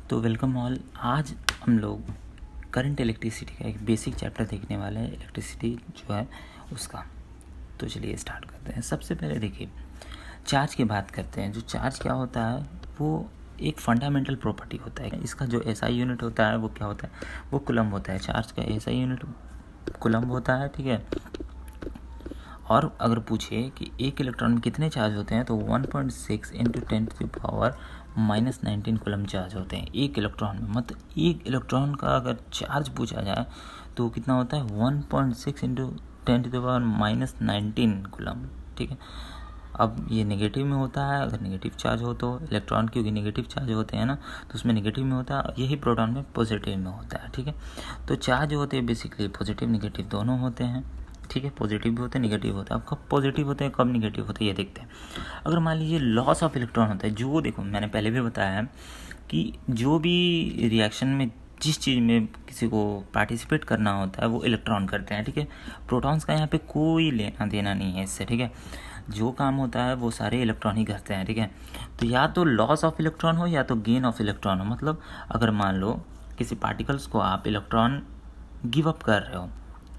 तो welcome all. आज हम लोग करंट इलेक्ट्रिसिटी का एक बेसिक चैप्टर देखने वाले हैं, इलेक्ट्रिसिटी जो है उसका। तो चलिए स्टार्ट करते हैं। सबसे पहले देखिए चार्ज की बात करते हैं। जो चार्ज क्या होता है वो एक फंडामेंटल प्रॉपर्टी होता है। इसका जो एसआई यूनिट होता है वो क्या होता है, वो कूलम्ब होता है। चार्ज का एसआई यूनिट कूलम्ब होता है, ठीक है। और अगर पूछे कि एक इलेक्ट्रॉन में कितने चार्ज होते हैं तो 1.6 इंटू 10⁻⁻19 कूलम्ब चार्ज होते हैं एक इलेक्ट्रॉन में। मतलब एक इलेक्ट्रॉन का अगर चार्ज पूछा जाए तो कितना होता है 1.6 इंटू 10⁻⁻19 कूलम्ब, ठीक है। अब ये नेगेटिव में होता है। अगर नेगेटिव चार्ज हो तो इलेक्ट्रॉन क्योंकि नेगेटिव चार्ज होते हैं ना, तो उसमें नेगेटिव में होता है, यही प्रोटॉन में पॉजिटिव में होता है, ठीक है। तो चार्ज होते हैं बेसिकली पॉजिटिव नेगेटिव दोनों होते हैं, ठीक है। पॉजिटिव भी होते हैं नेगेटिव होता है। अब कब पॉजिटिव होते हैं कब नेगेटिव होते हैं ये देखते हैं। अगर मान लीजिए लॉस ऑफ इलेक्ट्रॉन होता है, जो देखो मैंने पहले भी बताया है कि जो भी रिएक्शन में जिस चीज़ में किसी को पार्टिसिपेट करना होता है वो इलेक्ट्रॉन करते हैं, ठीक है। प्रोटॉन्स का यहाँ पे कोई लेना देना नहीं है इससे, ठीक है। जो काम होता है वो सारे इलेक्ट्रॉन ही करते हैं, ठीक है। तो या तो लॉस ऑफ इलेक्ट्रॉन हो या तो गेन ऑफ इलेक्ट्रॉन हो। मतलब अगर मान लो किसी पार्टिकल्स को आप इलेक्ट्रॉन गिव अप कर रहे हो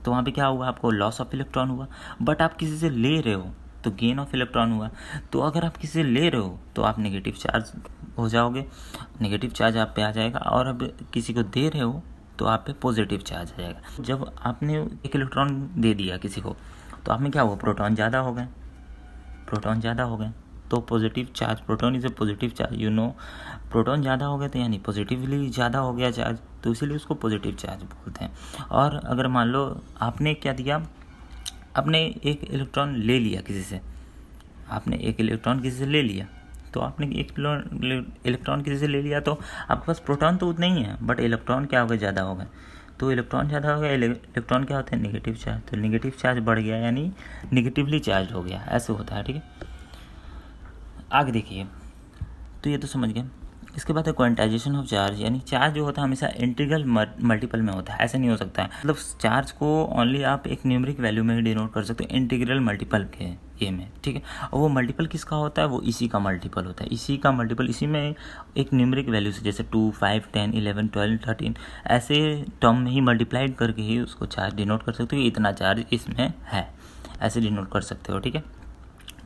तो वहाँ पे क्या हुआ, आपको लॉस ऑफ इलेक्ट्रॉन हुआ। बट आप किसी से ले रहे हो तो गेन ऑफ इलेक्ट्रॉन हुआ। तो अगर आप किसी से ले रहे हो तो आप नेगेटिव चार्ज हो जाओगे, नेगेटिव चार्ज आप पे आ जाएगा। और अब किसी को दे रहे हो तो आप पे पॉजिटिव चार्ज आ जाएगा। जब आपने एक इलेक्ट्रॉन दे दिया किसी को तो आप में क्या हुआ, प्रोटॉन ज़्यादा हो गए, प्रोटॉन ज़्यादा हो गए तो positive charge, proton is a positive charge, you know. Proton ज़्यादा हो गए तो यानी पॉजिटिवली ज़्यादा हो गया चार्ज, तो इसीलिए उसको पॉजिटिव चार्ज बोलते हैं। और अगर मान लो आपने क्या दिया, आपने एक इलेक्ट्रॉन ले लिया किसी से, आपने एक इलेक्ट्रॉन किसी से ले लिया, तो आपने एक इलेक्ट्रॉन किसी से ले लिया तो आपके पास प्रोटॉन तो उतना ही है बट इलेक्ट्रॉन क्या हो गए, ज़्यादा हो गए। तो इलेक्ट्रॉन ज़्यादा हो गया, इलेक्ट्रॉन क्या होते हैं, नेगेटिव चार्ज। तो नेगेटिव चार्ज बढ़ गया यानी नेगेटिवली चार्ज हो गया, ऐसे होता है, ठीक है। आगे देखिए, तो ये तो समझ गए। इसके बाद है क्वांटाइजेशन ऑफ चार्ज, यानी चार्ज जो होता है हमेशा इंटीग्रल मल्टीपल में होता है, ऐसे नहीं हो सकता है। मतलब चार्ज को ओनली आप एक न्यूमेरिक वैल्यू में ही डिनोट कर सकते हो, इंटीग्रल मल्टीपल के ये में, ठीक है। और वो मल्टीपल किसका होता है, वो इसी का मल्टीपल होता है, इसी का मल्टीपल, इसी में एक न्यूमेरिक वैल्यू से, जैसे 2, 5, 10, 11, 12, 13 ऐसे टर्म में ही मल्टीप्लाइड करके ही उसको चार्ज डिनोट कर सकते हो। इतना चार्ज इसमें है, ऐसे डिनोट कर सकते हो, ठीक है।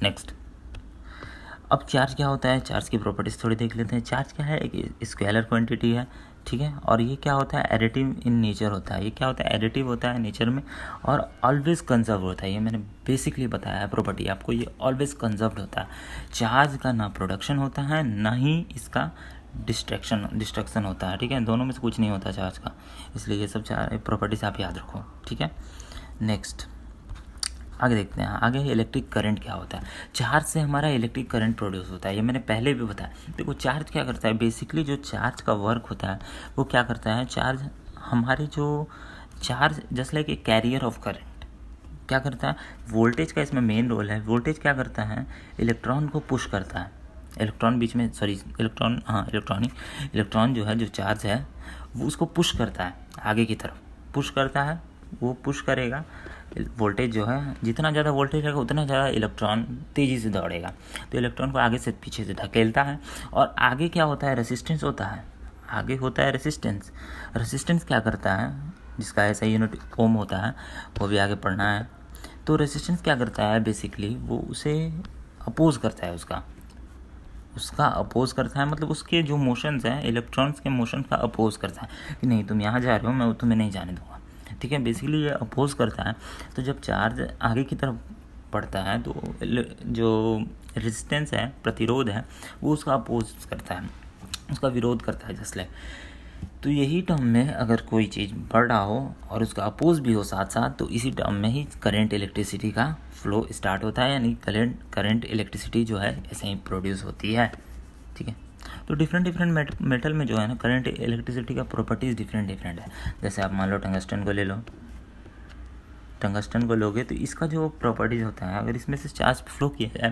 नेक्स्ट, अब चार्ज क्या होता है, चार्ज की प्रॉपर्टीज थोड़ी देख लेते हैं। चार्ज क्या है, एक स्केलर क्वांटिटी है, ठीक है। और ये क्या होता है, एडिटिव इन नेचर होता है। ये क्या होता है, एडिटिव होता है नेचर में और ऑलवेज कंजर्व होता है। ये मैंने बेसिकली बताया है प्रॉपर्टी आपको, ये ऑलवेज कंजर्व्ड होता है। चार्ज का ना प्रोडक्शन होता है ना ही इसका डिस्ट्रक्शन होता है, ठीक है। दोनों में से कुछ नहीं होता चार्ज का, इसलिए ये सब चार प्रॉपर्टीज आप याद रखो, ठीक है। नेक्स्ट आगे देखते हैं। आगे इलेक्ट्रिक करंट क्या होता है। चार्ज से हमारा इलेक्ट्रिक करंट प्रोड्यूस होता है, ये मैंने पहले भी बताया। देखो चार्ज क्या करता है, बेसिकली जो चार्ज का वर्क होता है वो क्या करता है, चार्ज हमारी जो charge just like a carrier of current क्या करता है, वोल्टेज का इसमें मेन रोल है। वोल्टेज क्या करता है, इलेक्ट्रॉन को पुश करता है, इलेक्ट्रॉन बीच में, सॉरी इलेक्ट्रॉन, हाँ इलेक्ट्रॉन जो है, जो चार्ज है वो उसको पुश करता है आगे की तरफ, पुश करता है। वो पुश करेगा, वोल्टेज जो है, जितना ज़्यादा वोल्टेज रहेगा उतना ज़्यादा इलेक्ट्रॉन तेज़ी से दौड़ेगा, तो इलेक्ट्रॉन को आगे से पीछे से धकेलता है। और आगे क्या होता है, रेसिस्टेंस होता है, आगे होता है रेसिस्टेंस। रेसिस्टेंस क्या करता है, जिसका ऐसा यूनिट ओम होता है, वो भी आगे पढ़ना है। तो रेसिस्टेंस क्या करता है, बेसिकली वो उसे अपोज करता है, उसका अपोज करता है। मतलब उसके जो मोशंस हैं, इलेक्ट्रॉन्स के मोशन का अपोज करता है कि नहीं तुम यहाँ जा रहे हो, मैं तुम्हें नहीं जाने दूँगा, ठीक है। बेसिकली ये अपोज करता है। तो जब चार्ज आगे की तरफ बढ़ता है तो जो रेजिस्टेंस है, प्रतिरोध है, वो उसका अपोज करता है, उसका विरोध करता है, जस्ट लाइक। तो यही टर्म में अगर कोई चीज़ बढ़ रहा हो और उसका अपोज भी हो साथ साथ, तो इसी टर्म में ही करंट इलेक्ट्रिसिटी का फ्लो स्टार्ट होता है, यानी करंट इलेक्ट्रिसिटी जो है ऐसे ही प्रोड्यूस होती है, ठीक है। तो डिफरेंट मेटल में जो है ना, करंट इलेक्ट्रिसिटी का प्रॉपर्टीज़ डिफरेंट है। जैसे आप मान लो टंगस्टन को ले लो, टंगस्टन को लोगे तो इसका जो प्रॉपर्टीज़ होता है, अगर इसमें से चार्ज फ्लो किया जाए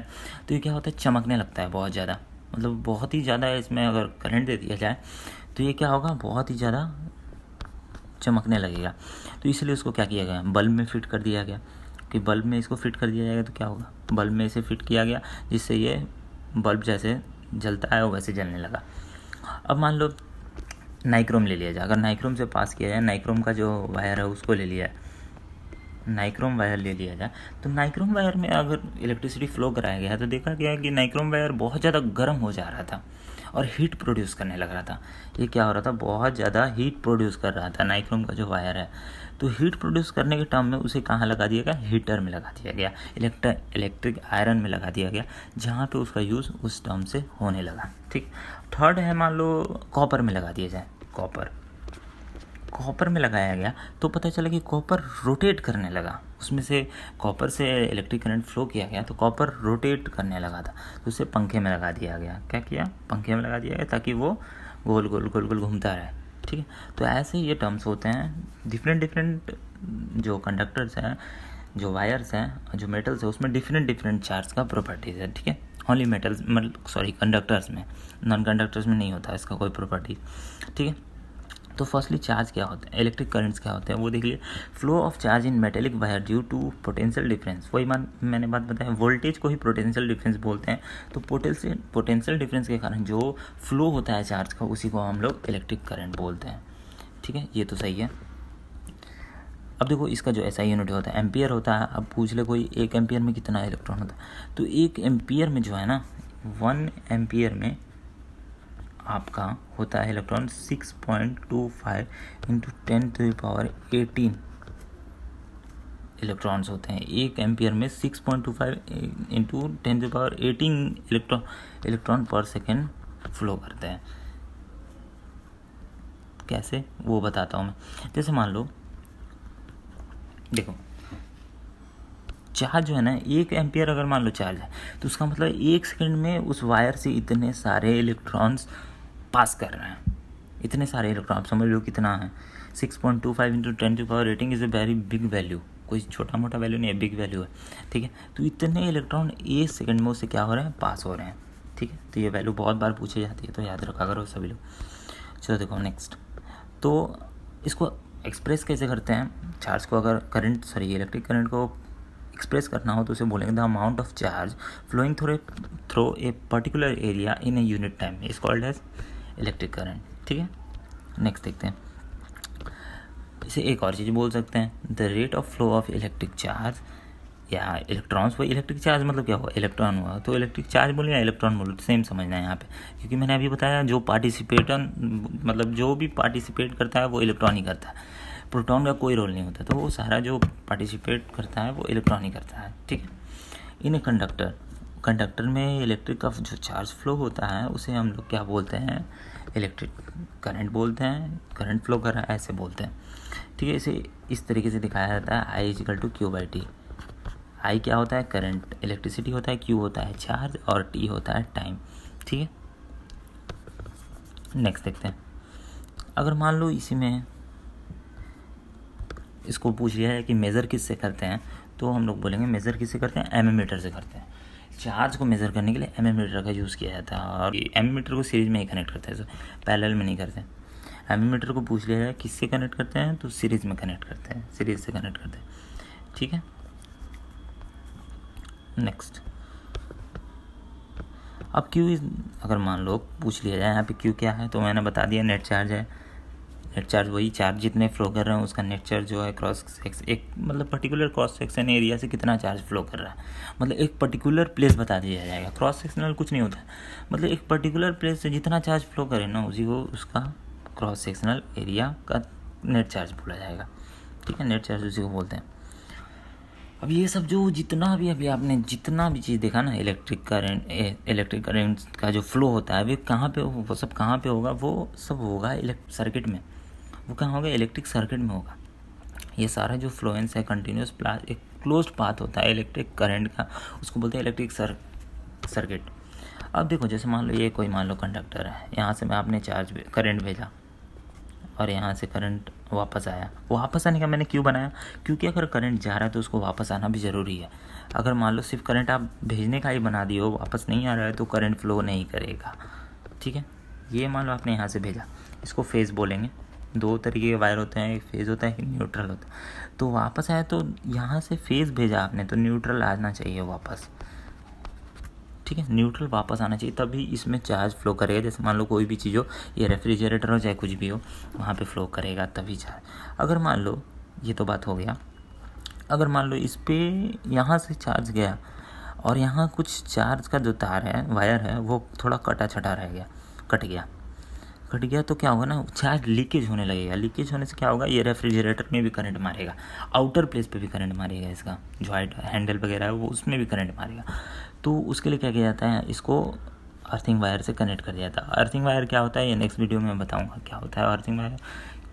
तो ये क्या होता है, चमकने लगता है बहुत ज़्यादा। मतलब बहुत ही ज़्यादा इसमें अगर करंट दे दिया जाए तो ये क्या होगा, बहुत ही ज़्यादा चमकने लगेगा। तो इसलिए उसको क्या किया गया, बल्ब में फिट कर दिया गया कि बल्ब में इसको फिट कर दिया जाएगा तो क्या होगा, बल्ब में इसे फिट किया गया जिससे ये बल्ब जैसे जलता है वो वैसे जलने लगा। अब मान लो नाइक्रोम ले लिया जाए, अगर नाइक्रोम से पास किया जाए, नाइक्रोम का जो वायर है उसको ले लिया है, नाइक्रोम वायर ले लिया जाए, तो नाइक्रोम वायर में अगर इलेक्ट्रिसिटी फ्लो कराया गया तो देखा गया कि नाइक्रोम वायर बहुत ज़्यादा गर्म हो जा रहा था और हीट प्रोड्यूस करने लग रहा था। ये क्या हो रहा था, बहुत ज़्यादा हीट प्रोड्यूस कर रहा था नाइक्रोम का जो वायर है। तो हीट प्रोड्यूस करने के टर्म में उसे कहाँ लगा दिया गया, हीटर में लगा दिया गया, इलेक्ट्रिक आयरन में लगा दिया गया, जहाँ पे उसका यूज़ उस टर्म से होने लगा। ठीक, थर्ड है मान लो कॉपर में लगा दिया जाए, कॉपर में लगाया गया तो पता चला कि कॉपर रोटेट करने लगा, उसमें से कॉपर से इलेक्ट्रिक करंट फ्लो किया गया तो कॉपर रोटेट करने लगा था, तो उसे पंखे में लगा दिया गया। क्या किया, पंखे में लगा दिया गया ताकि वो गोल गोल गोल गोल घूमता रहे। ठीक है, तो ऐसे ये टर्म्स होते हैं, डिफरेंट जो कंडक्टर्स हैं, जो वायर्स हैं, जो मेटल्स है, उसमें डिफरेंट चार्ज का प्रॉपर्टीज है। ठीक है, ओनली मेटल्स कंडक्टर्स में, नॉन कंडक्टर्स में नहीं होता इसका कोई प्रॉपर्टी। ठीक है, तो फर्स्टली चार्ज क्या होता है, इलेक्ट्रिक करंट्स क्या होते हैं वो देख लिए। Flow of charge in metallic wire due to potential difference, वही मैंने बात बताया, वोल्टेज को ही पोटेंशियल डिफरेंस बोलते हैं। तो पोटेंशियल डिफरेंस के कारण जो फ्लो होता है चार्ज का उसी को हम लोग इलेक्ट्रिक करंट बोलते हैं। ठीक है, ये तो सही है। अब देखो इसका जो SI यूनिट होता है एम्पियर होता है। अब पूछ ले कोई 1 एम्पियर में कितना इलेक्ट्रॉन होता है, तो 1 एम्पियर में जो है ना, 1 एम्पियर में आपका होता है इलेक्ट्रॉन 6.25 इंटू 10⁻18 इलेक्ट्रॉन्स होते हैं। 1 एम्पियर में 6.25 इंटू 10⁻18 इलेक्ट्रॉन पर सेकेंड फ्लो करते हैं। कैसे वो बताता हूँ मैं। जैसे मान लो देखो, चार्ज जो है ना, 1 एम्पियर अगर मान लो चार्ज है तो उसका मतलब 1 सेकंड में उस वायर से इतने सारे इलेक्ट्रॉन्स पास कर रहे हैं, इतने सारे इलेक्ट्रॉन। समझ लो कितना है, 6.25 into 10⁻18 is a very big value, कोई छोटा मोटा वैल्यू नहीं है, बिग वैल्यू है। ठीक है, तो इतने इलेक्ट्रॉन 1 सेकंड में उससे क्या हो रहे हैं, पास हो रहे हैं। ठीक है, तो ये वैल्यू बहुत बार पूछी जाती है, तो याद रखा करो सभी लोग। चलो देखो नेक्स्ट, तो इसको एक्सप्रेस कैसे करते हैं चार्ज को, अगर इलेक्ट्रिक करंट को एक्सप्रेस करना हो तो उसे बोलेंगे the amount of charge flowing through a particular area in a unit time is called as electric current. ठीक है, नेक्स्ट देखते हैं। इसे एक और चीज़ बोल सकते हैं, the rate of flow of electric charge या इलेक्ट्रॉन्स। वो इलेक्ट्रिक चार्ज मतलब क्या हुआ, इलेक्ट्रॉन हुआ, तो इलेक्ट्रिक चार्ज बोले या इलेक्ट्रॉन बोले, सेम समझना है यहाँ पे, क्योंकि मैंने अभी बताया जो जो भी पार्टिसिपेट करता है वो इलेक्ट्रॉन ही करता है, प्रोटॉन का कोई रोल नहीं होता, तो वो सारा जो पार्टिसिपेट करता है वो इलेक्ट्रॉन ही करता है। ठीक है, इन कंडक्टर में इलेक्ट्रिक का जो चार्ज फ्लो होता है उसे हम लोग क्या बोलते हैं, इलेक्ट्रिक करंट बोलते हैं, करंट फ्लो कर रहा है ऐसे बोलते हैं। ठीक है, इसे इस तरीके से दिखाया जाता है, I = Q/T। I क्या होता है, करंट, इलेक्ट्रिसिटी होता है, Q होता है चार्ज और T होता है टाइम। ठीक है, नेक्स्ट देखते हैं। अगर मान लो इसी में इसको पूछ लिया है कि मेज़र किससे करते हैं, तो हम लोग बोलेंगे मेज़र किससे करते हैं, एमीमीटर से करते हैं। चार्ज को मेज़र करने के लिए एमीमीटर का यूज़ किया जाता है, और एमीमीटर को सीरीज में ही कनेक्ट करते हैं, पैरेलल में नहीं करते। एमीमीटर को पूछ लिया जाए किससे कनेक्ट करते हैं, तो सीरीज में कनेक्ट करते हैं, सीरीज से कनेक्ट करते हैं। ठीक है, नेक्स्ट। अब Q अगर मान लो पूछ लिया जाए यहाँ पे Q क्या है, तो मैंने बता दिया नेट चार्ज है। नेट चार्ज वही चार्ज जितने फ्लो कर रहे हैं उसका नेट चार्ज जो है एक मतलब पर्टिकुलर क्रॉस सेक्शन एरिया से कितना चार्ज फ्लो कर रहा है, मतलब एक पर्टिकुलर प्लेस बता दिया जाएगा। क्रॉस सेक्शनल कुछ नहीं होता है, मतलब एक पर्टिकुलर प्लेस से जितना चार्ज फ्लो करे ना उसी को उसका क्रॉस सेक्शनल एरिया का नेट चार्ज बोला जाएगा। ठीक है, नेट चार्ज उसी को बोलते हैं। अब ये सब जो जितना भी अभी आपने जितना भी चीज़ देखा ना, इलेक्ट्रिक करंट का जो फ्लो होता है वो सब कहाँ पे होगा, वो सब होगा सर्किट में। वो कहाँ होगा, इलेक्ट्रिक सर्किट में होगा। ये सारा जो फ्लोएंस है कंटिन्यूस एक क्लोज्ड पाथ होता है इलेक्ट्रिक करंट का, उसको बोलते हैं इलेक्ट्रिक सर्किट। अब देखो जैसे मान लो ये कोई मान लो कंडक्टर है, यहाँ से मैं आपने करंट भेजा और यहाँ से करंट वापस आया। वापस आने का मैंने क्यों बनाया, क्योंकि अगर करंट जा रहा है तो उसको वापस आना भी ज़रूरी है। अगर मान लो सिर्फ करंट आप भेजने का ही बना दिए हो, वापस नहीं आ रहा है, तो करंट फ्लो नहीं करेगा। ठीक है, ये मान लो आपने यहाँ से भेजा, इसको फेज बोलेंगे। 2 तरीके के वायर होते हैं, एक फेज होता है, एक न्यूट्रल होता है। तो वापस आया तो यहाँ से फेज भेजा आपने तो न्यूट्रल आना चाहिए वापस। ठीक है, न्यूट्रल वापस आना चाहिए, तभी इसमें चार्ज फ्लो करेगा। जैसे मान लो कोई भी चीज़ हो, ये रेफ्रिजरेटर हो चाहे कुछ भी हो, वहाँ पे फ्लो करेगा तभी चार्ज। अगर मान लो, ये तो बात हो गया, अगर मान लो इस पे यहाँ से चार्ज गया और यहाँ कुछ चार्ज का जो तार है, वायर है, वो थोड़ा कटा छटा रह गया, कट गया तो क्या होगा ना, चार्ज लीकेज होने लगेगा। लीकेज होने से क्या होगा, ये रेफ्रिजरेटर में भी करंट मारेगा, आउटर प्लेस पे भी करंट मारेगा, इसका जो हैंडल वगैरह है वो उसमें भी करंट मारेगा। तो उसके लिए क्या किया जाता है, इसको अर्थिंग वायर से कनेक्ट कर दिया जाता है। अर्थिंग वायर क्या होता है, ये नेक्स्ट वीडियो में बताऊँगा क्या होता है अर्थिंग वायर,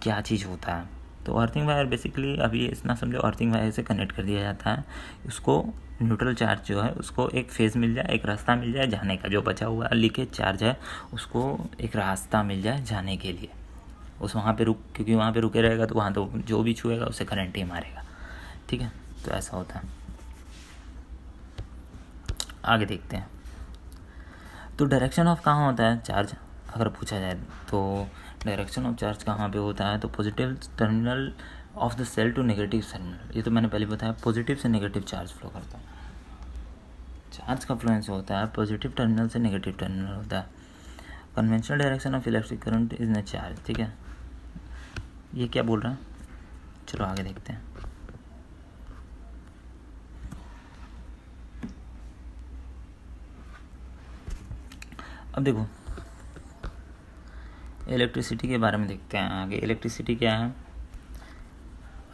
क्या चीज़ होता है। तो अर्थिंग वायर बेसिकली अभी इतना समझो, अर्थिंग वायर से कनेक्ट कर दिया जाता है। उसको न्यूट्रल चार्ज जो है उसको एक फेज़ मिल जाए, एक रास्ता मिल जाए जाने का, जो बचा हुआ लीकेज चार्ज है उसको एक रास्ता मिल जाए जाने के लिए। उस वहाँ पे क्योंकि वहाँ पे रुके रहेगा तो वहाँ तो जो भी छुएगा उसे करंट ही मारेगा। ठीक है, तो ऐसा होता है। आगे देखते हैं। तो डायरेक्शन ऑफ कहाँ होता है चार्ज, अगर पूछा जाए तो डायरेक्शन ऑफ चार्ज कहाँ पे होता है, तो positive terminal of the cell to negative terminal. ये तो मैंने पहले बताया, पॉजिटिव से नेगेटिव चार्ज फ्लो करता है। चार्ज का फ्लो ऐसे होता है, पॉजिटिव टर्मिनल से नेगेटिव टर्मिनल होता है। Conventional direction of electric current is न चार्ज। ठीक है, ये क्या बोल रहा है, चलो आगे देखते हैं। अब देखो इलेक्ट्रिसिटी के बारे में देखते हैं आगे। इलेक्ट्रिसिटी क्या है,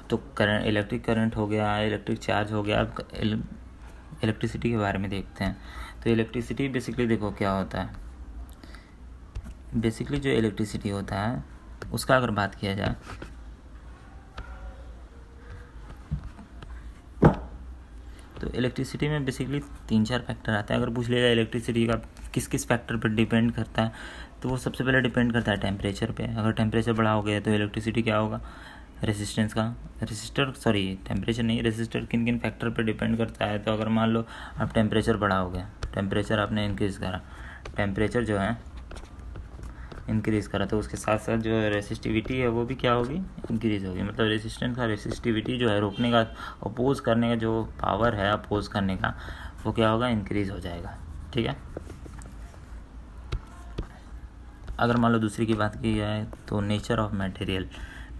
तो करंट, इलेक्ट्रिक करंट हो गया, इलेक्ट्रिक चार्ज हो गया। अब इलेक्ट्रिसिटी के बारे में देखते हैं। तो इलेक्ट्रिसिटी बेसिकली देखो क्या होता है, बेसिकली जो इलेक्ट्रिसिटी होता है उसका अगर बात किया जाए तो इलेक्ट्रिसिटी में बेसिकली 3-4 फैक्टर आते हैं। अगर पूछ लिएगा इलेक्ट्रिसिटी का किस किस फैक्टर पर डिपेंड करता है, तो वो सबसे पहले डिपेंड करता है टेम्परेचर पे। अगर टेम्परेचर बढ़ा हो गया तो इलेक्ट्रिसिटी क्या होगा, रेजिस्टेंस का, टेम्परेचर नहीं, रेजिस्टर किन किन फैक्टर पे डिपेंड करता है। तो अगर मान लो आप टेम्परेचर बढ़ा हो गया, टेम्परेचर आपने इंक्रीज़ करा, टेम्परेचर जो है इंक्रीज़ करा, तो उसके साथ साथ जो रेसिस्टिविटी है वो भी क्या होगी, इंक्रीज़ होगी। मतलब रेसिस्टेंस का, रेसिस्टिविटी जो है रोकने का, अपोज करने का जो पावर है अपोज करने का, वो क्या होगा, इंक्रीज़ हो जाएगा। ठीक है, अगर मान लो दूसरी की बात की जाए तो नेचर ऑफ मटेरियल,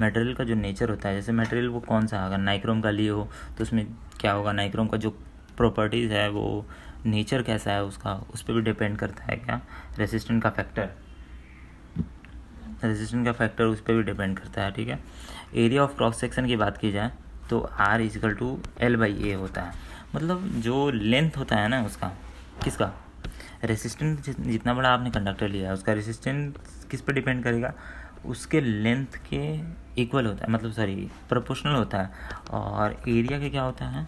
मटेरियल का जो नेचर होता है, जैसे मटेरियल वो कौन सा, अगर नाइक्रोम का लिए हो तो उसमें क्या होगा, नाइक्रोम का जो प्रॉपर्टीज़ है वो नेचर कैसा है उसका, उस पर भी डिपेंड करता है क्या, रेसिस्टेंट का फैक्टर उस पर भी डिपेंड करता है। ठीक है, एरिया ऑफ क्रॉस सेक्शन की बात की जाए तो R=L/A होता है। मतलब जो लेंथ होता है ना उसका, किसका, रेसिस्टेंस, जितना बड़ा आपने कंडक्टर लिया है उसका रेसिस्टेंस किस पर डिपेंड करेगा, उसके लेंथ के इक्वल होता है, मतलब प्रोपोर्शनल होता है। और एरिया के क्या होता है,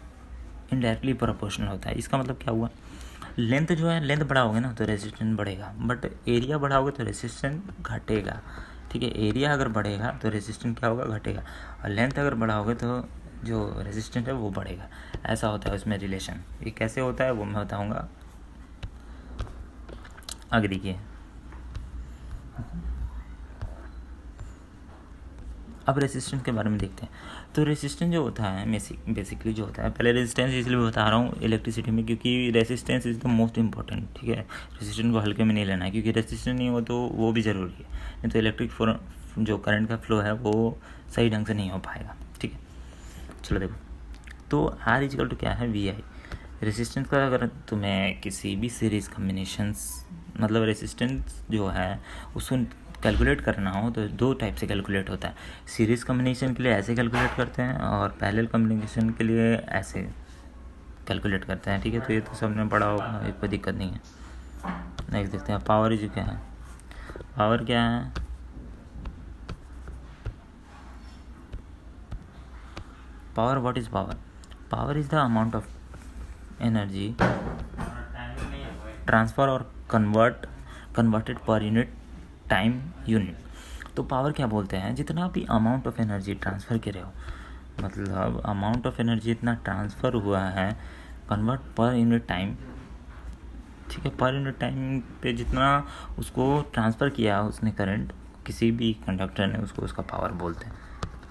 इनडायरेक्टली प्रोपोर्शनल होता है। इसका मतलब क्या हुआ, लेंथ जो है, लेंथ बढ़ाओगे ना तो रेसिस्टेंस बढ़ेगा, बट एरिया बढ़ाओगे तो रेसिस्टेंस घटेगा। ठीक है, एरिया अगर बढ़ेगा तो रेसिस्टेंस क्या होगा, घटेगा, और लेंथ अगर बढ़ाओगे तो जो रेसिस्टेंस है वो बढ़ेगा। ऐसा होता है उसमें रिलेशन। ये कैसे होता है वो मैं बताऊँगा आगे। देखिए अब रेसिस्टेंस के बारे में देखते हैं। तो रेसिस्टेंस जो होता है बेसिकली जो होता है, पहले रेसिस्टेंस इसलिए बता रहा हूँ इलेक्ट्रिसिटी में क्योंकि resistance is the most important. ठीक है, रेसिस्टेंस को हल्के में नहीं लेना है, क्योंकि रेसिस्टेंस नहीं हो तो वो भी ज़रूरी है, नहीं तो इलेक्ट्रिक जो करंट का फ्लो है वो सही ढंग से नहीं हो पाएगा। ठीक है, चलो देखो, तो R= क्या है, VI। रेसिस्टेंस का अगर तुम्हें किसी भी सीरीज़ कम्बिनेशंस, मतलब रेसिस्टेंस जो है उसको कैलकुलेट करना हो तो 2 टाइप से कैलकुलेट होता है। सीरीज़ कम्बिनेशन के लिए ऐसे कैलकुलेट करते हैं और पैरेलल कम्बिनेशन के लिए ऐसे कैलकुलेट करते हैं। ठीक है, तो ये तो सबने पढ़ा होगा, एक कोई दिक्कत नहीं है। नेक्स्ट देखते हैं, पावर इज क्या है। पावर क्या है, power, what is power, power is the amount of energy transfer और converted per unit time unit. तो पावर क्या बोलते हैं, जितना भी अमाउंट ऑफ एनर्जी ट्रांसफ़र करे हो, मतलब अमाउंट ऑफ एनर्जी इतना ट्रांसफ़र हुआ है, कन्वर्ट पर यूनिट टाइम। ठीक है, पर यूनिट टाइम पे जितना उसको ट्रांसफ़र किया उसने करंट, किसी भी कंडक्टर ने, उसको उसका पावर बोलते हैं।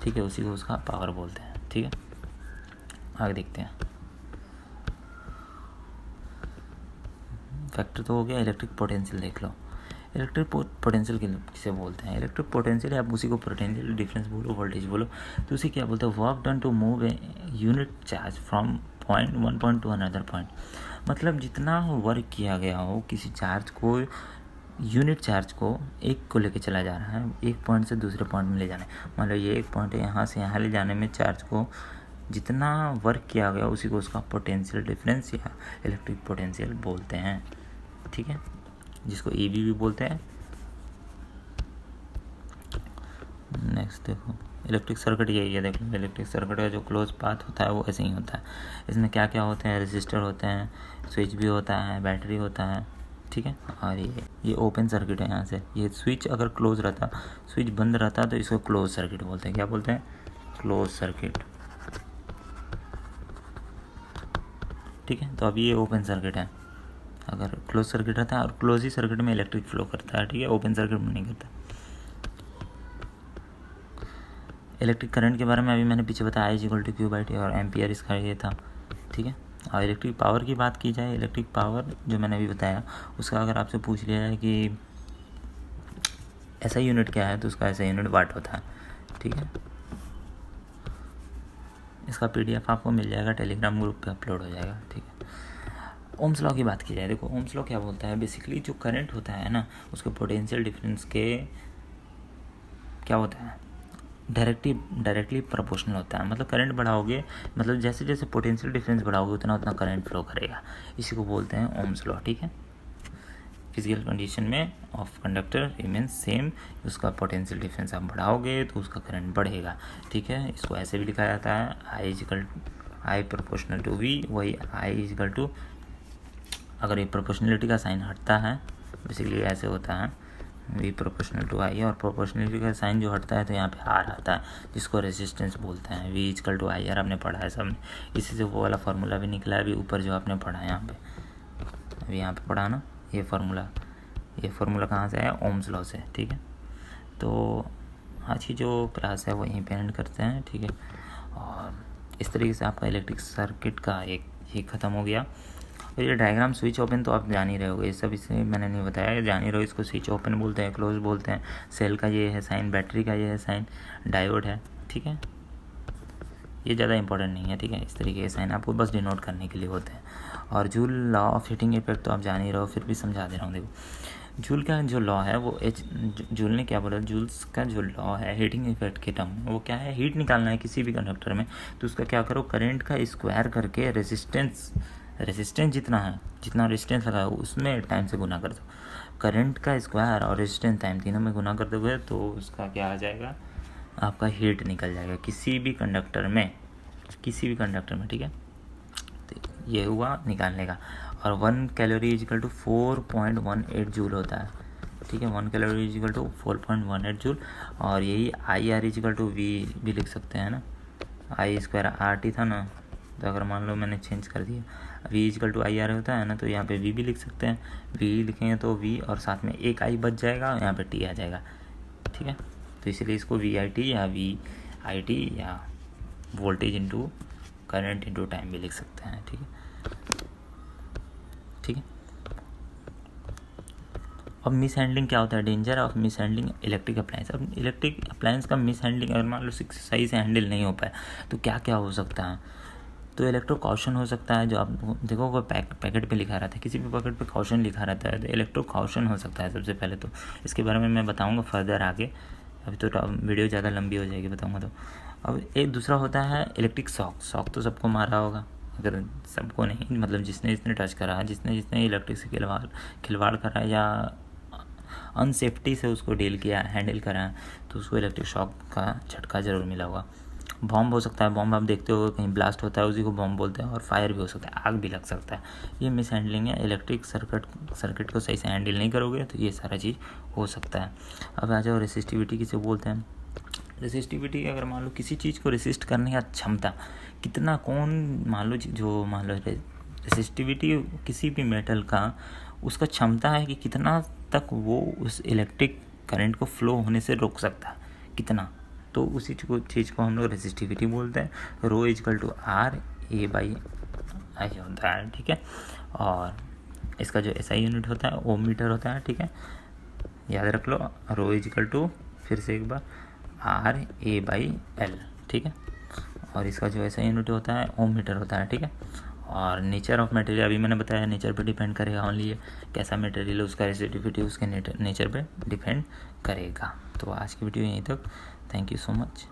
ठीक है, उसी को उसका पावर बोलते हैं। ठीक है, आगे देखते हैं। फैक्टर तो हो गया। इलेक्ट्रिक पोटेंशियल देख लो। इलेक्ट्रिक पोटेंशियल किसे बोलते हैं? इलेक्ट्रिक पोटेंशियल आप उसी को पोटेंशियल डिफरेंस बोलो, वोल्टेज बोलो, तो उसी क्या बोलते हैं? Work done to move a unit charge from point one point two another point. मतलब जितना वर्क किया गया हो किसी चार्ज को, यूनिट चार्ज को एक को लेके चला जा रहा है, एक पॉइंट से दूसरे पॉइंट में ले जाना है। मान लो ये एक पॉइंट है, यहाँ से यहाँ ले जाने में चार्ज को जितना वर्क किया गया उसी को उसका पोटेंशियल डिफरेंस या इलेक्ट्रिक पोटेंशियल बोलते हैं। ठीक है, जिसको ईबी भी बोलते हैं। नेक्स्ट देखो, इलेक्ट्रिक सर्किट यही है। देख लो, इलेक्ट्रिक सर्किट का जो क्लोज पाथ होता है वो ऐसे ही होता है। इसमें क्या क्या होते हैं? रेजिस्टर होते हैं, स्विच भी होता है, बैटरी होता है। ठीक है, और ये ओपन सर्किट है। यहाँ से ये स्विच अगर क्लोज रहता, स्विच बंद रहता तो इसको क्लोज सर्किट बोलते हैं। क्या बोलते हैं? Close circuit. ठीक है, तो अब ये ओपन सर्किट है। अगर क्लोज सर्किट रहता है, और क्लोज ही सर्किट में इलेक्ट्रिक फ्लो करता है। ठीक है, ओपन सर्किट में नहीं करता। इलेक्ट्रिक करंट के बारे में अभी मैंने पीछे बताया, I=Q/T और एम्पियर इसका ये था। ठीक है, और इलेक्ट्रिक पावर की बात की जाए, इलेक्ट्रिक पावर जो मैंने अभी बताया उसका अगर आपसे पूछ लिया है कि ऐसा यूनिट क्या है, तो उसका ऐसा यूनिट वाट होता है। ठीक है, इसका PDF आपको मिल जाएगा, टेलीग्राम ग्रुप पे अपलोड हो जाएगा। ठीक है, ओम्स लॉ की बात की जाए, देखो ओम्स लॉ क्या बोलता है? बेसिकली जो करंट होता है ना, उसके पोटेंशियल डिफरेंस के क्या होता है? डायरेक्टली प्रोपोर्शनल होता है। मतलब करंट बढ़ाओगे, मतलब जैसे जैसे पोटेंशियल डिफरेंस बढ़ाओगे उतना उतना करंट फ्लो करेगा। इसी को बोलते हैं ओम्स लॉ। ठीक है, फिजिकल कंडीशन में ऑफ कंडक्टर रिमेन्स सेम, उसका पोटेंशियल डिफरेंस आप बढ़ाओगे तो उसका करंट बढ़ेगा। ठीक है, इसको ऐसे भी लिखा जाता है I प्रोपोर्शनल टू V। वही I अगर ये प्रोपोर्शनलिटी का साइन हटता है, बेसिकली ऐसे होता है V प्रोपोर्शनल टू I, और प्रोपोर्शनलिटी का साइन जो हटता है तो यहाँ पे R आता है, जिसको रेजिस्टेंस बोलते हैं। V=IR आपने पढ़ा है सब, इसी से वो वाला फार्मूला भी निकला है अभी ऊपर जो आपने पढ़ा है यहाँ पे, अभी यहाँ पे पढ़ा ना ये फार्मूला कहाँ से आया? ओम्स लॉ से। ठीक है, तो आज की जो क्लास है वो यहीं पे एंड करते हैं। ठीक है, और इस तरीके से आपका इलेक्ट्रिक सर्किट का ये ख़त्म हो गया। और ये डायग्राम स्विच ओपन तो आप जान ही रहे होगे, ये सब इसमें मैंने नहीं बताया, जान ही रहो। इसको स्विच ओपन बोलते हैं, क्लोज बोलते हैं। सेल का ये है साइन, बैटरी का ये है साइन, डायोड है। ठीक है, ये ज़्यादा इंपॉर्टेंट नहीं है। ठीक है, इस तरीके के साइन आपको बस डिनोट करने के लिए होते हैं। और joule law of heating effect तो आप जान ही रहो, फिर भी समझा दे रहा हूँ। देखो जूल का जो लॉ है वो जूल ने क्या बोला? जूल्स का जो लॉ है हीटिंग इफेक्ट के टर्म में, वो क्या है? हीट निकालना है किसी भी कंडक्टर में, तो उसका क्या करो? करंट का स्क्वायर करके रेजिस्टेंस जितना है, जितना रेजिस्टेंस लगा है उसमें टाइम से गुना कर दो। करंट का स्क्वायर और रेजिस्टेंस टाइम तीनों में गुना कर दोगे तो उसका क्या आ जाएगा? आपका हीट निकल जाएगा किसी भी कंडक्टर में। ठीक है, तो ये हुआ निकालने का। और 1 कैलोरी इजिकल टू 4.18 जूल होता है। ठीक है, 1 कैलोरी इजिकल टू 4.18 जूल। और यही IR इजिकल टू V भी लिख सकते हैं ना, I²RT था ना, तो अगर मान लो मैंने चेंज कर दिया, V इजिकल टू IR होता है ना, तो यहाँ पे V भी लिख सकते हैं। V लिखेंगे तो V और साथ में एक I बच जाएगा, यहाँ पे T आ जाएगा। ठीक है, तो इसलिए इसको VIT या VIT या voltage into current into time भी लिख सकते हैं। ठीक है, अब मिस हैंडलिंग क्या होता है? Danger of miss handling electric appliance. अब इलेक्ट्रिक अप्लायंस का मिस हैंडलिंग अगर मान लो सही से हैंडल नहीं हो पाए तो क्या क्या हो सकता है? तो इलेक्ट्रो कॉशन हो सकता है, जो आप देखो वो पैकेट पे लिखा रहता है, किसी भी पैकेट पे कॉशन लिखा रहता है, तो इलेक्ट्रो कॉशन हो सकता है सबसे पहले। तो इसके बारे में मैं बताऊँगा फर्दर आगे, अभी तो वीडियो ज़्यादा लंबी हो जाएगी बताऊँगा तो। अब एक दूसरा होता है इलेक्ट्रिक शॉक तो सबको मारा होगा, अगर सबको नहीं, मतलब जिसने टच करा है, जिसने इलेक्ट्रिक से खिलवाड़ करा है या अनसेफ्टी से उसको डील किया, हैंडल करा है, तो उसको इलेक्ट्रिक शॉक का झटका ज़रूर मिला होगा। बॉम्ब हो सकता है, बॉम्ब आप देखते हो कहीं ब्लास्ट होता है उसी को बॉम्ब बोलते हैं। और फायर भी हो सकता है, आग भी लग सकता है। ये मिस हैंडलिंग है, इलेक्ट्रिक सर्किट को सही से हैंडल नहीं करोगे तो ये सारा चीज़ हो सकता है। अब आ जाओ रेसिस्टिविटी किसे बोलते हैं? रेसिस्टिविटी अगर मान लो किसी चीज़ को रेसिस्ट करने का क्षमता कितना, मान लो रेसिस्टिविटी किसी भी मेटल का, उसका क्षमता है कि कितना तक वो उस इलेक्ट्रिक करंट को फ्लो होने से रोक सकता है, कितना। तो उसी चीज़ को हम लोग रेसिस्टिविटी बोलते हैं। ρ = R A/I होता है। ठीक है, और इसका जो SI यूनिट होता है ओम मीटर होता है, ठीक है, याद रख लो। रो इज इक्वल टू फिर से एक बार RA/L, ठीक है, और इसका जो SI यूनिट होता है ओम मीटर होता है, ठीक है। और नेचर ऑफ मटेरियल अभी मैंने बताया नेचर पे डिपेंड करेगा ओनली, ये कैसा मटेरियल है उसका रेसिस्टिविटी उसके नेचर पे डिपेंड करेगा। तो आज की वीडियो यहीं तक। Thank you so much.